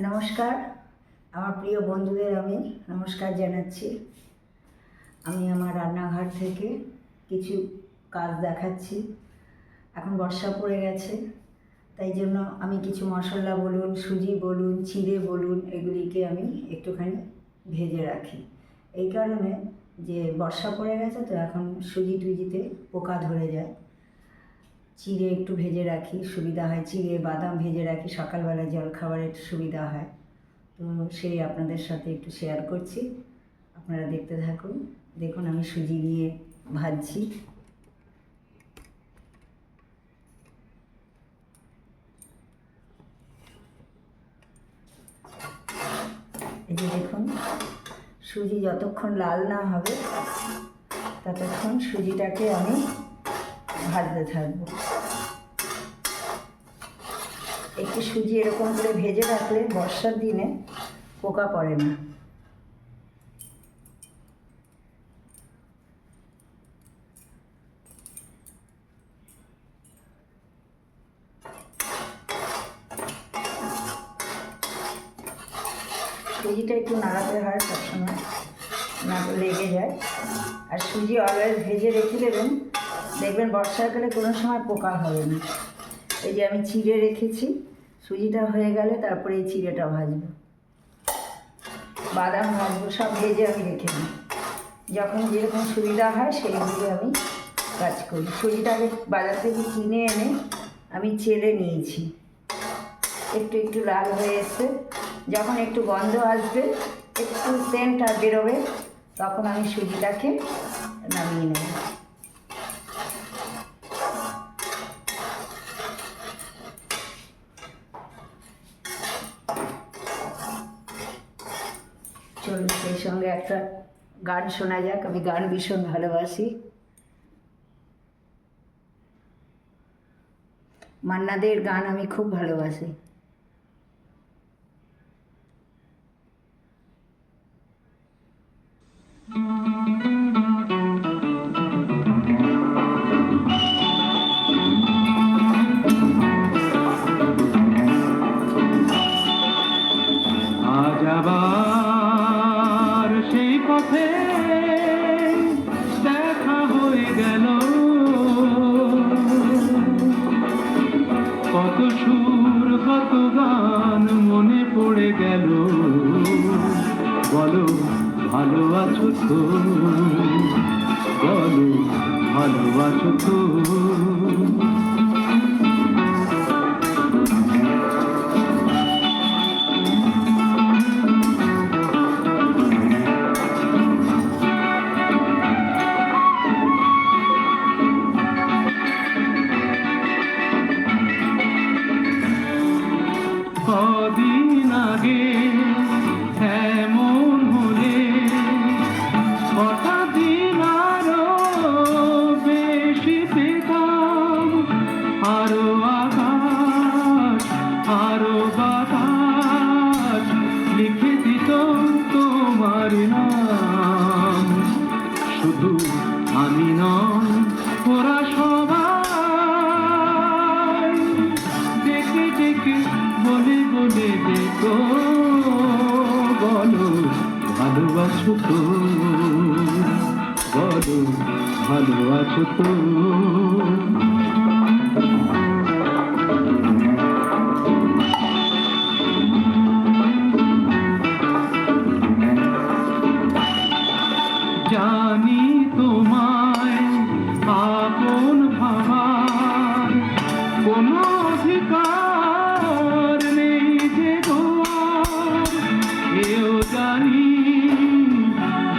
নমস্কার, আমার প্রিয় বন্ধুদের আমি নমস্কার জানাচ্ছি। আমি আমার রান্নাঘর থেকে কিছু কাজ দেখাচ্ছি। এখন বর্ষা পড়ে গেছে, তাই জন্য আমি কিছু মশলা বলুন, সুজি বলুন, চিড়ে বলুন, এগুলিকে আমি একটুখানি ভেজে রাখি। এই কারণে যে বর্ষা পড়ে গেছে তো এখন সুজি টুজিতে পোকা ধরে যায়। চিড়ে একটু ভেজে রাখি, সুবিধা হয়। চিড়ে বাদাম ভেজে রাখি, সকালবেলা জলখাবারের সুবিধা হয়। তো সেই আপনাদের সাথে একটু শেয়ার করছি, আপনারা দেখতে থাকুন। দেখুন আমি সুজি নিয়ে ভাজছি। এই যে দেখুন, সুজি যতক্ষণ লাল না হবে ততক্ষণ সুজিটাকে আমি ভাজতে থাকবো। একটু সুজি এরকম করে ভেজে রাখলে বর্ষার দিনে পোকা পড়ে না। সুজিটা একটু নাড়াতে হয় সবসময়, না তো লেগে যায়। আর সুজি অলওয়েজ ভেজে রেখে দেবেন, দেখবেন বর্ষাকালে কোনো সময় পোকা হবে না। এই যে আমি চিড়ে রেখেছি, সুজিটা হয়ে গেলে তারপরে এই চিড়েটা ভাজবো, বাদাম ভাজবো, সব ভেজে আমি রেখে দিই। যখন যেরকম সুবিধা হয় সেইভাবে আমি কাজ করি। সুজিটাকে বাজার থেকে কিনে এনে আমি চেলে নিয়েছি। একটু একটু লাল হয়ে এসছে, যখন একটু গন্ধ আসবে, একটু সেন্টটা বেরোবে, তখন আমি সুজিটাকে নামিয়ে নেব। চলুন সেই সঙ্গে একটা গান শোনা যাক। আমি গান ভীষণ ভালোবাসি। মান্না দের গান আমি খুব ভালোবাসি। আজ আবার সেই পথে দেখা হয়ে গেল, কত সুর কত গান মনে পড়ে গেল। বলো ভালো আছো তো, বলো ভালো আছো তো। কদিন আগে এমন হলে হঠাৎ দিন আরো বেশি পেতাম, আরো আকাশ আরো বাতাস লিখে দিত তোমার নাম। শুধু আমি নয়, ওরা সবাই ডেকে ডেকে বলে বলে দেখো, বলো ভালোবাসো তো, বলো ভালো আছো তো। জানি তোমায় আপন ভাবার কোনো অধিকার নেই যে তোমার, এও জানি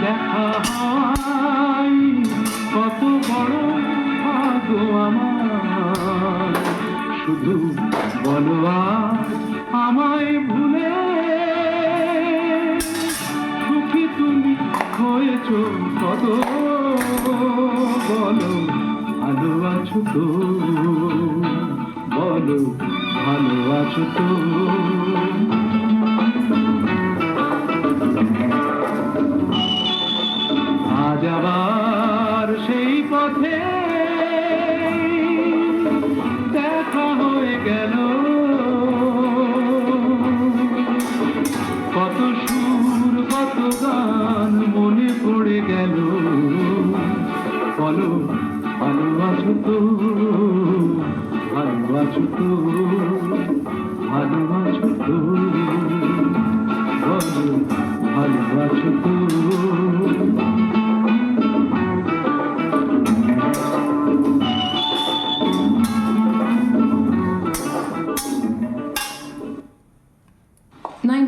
দেখা হয় কত বড় ভাগ্য আমার। শুধু বলো আর আমায় ভুলে সুখী তুমি হয়েছ কত, বলো ভালো আছো তো, বলো ভালো আছো তো। আজ আবার সেই পথে দেখা হয়ে গেল, বলো ভালো আছো তো, ভালো আছো তো, ভালো আছো তো, বলো ভালো আছো তো।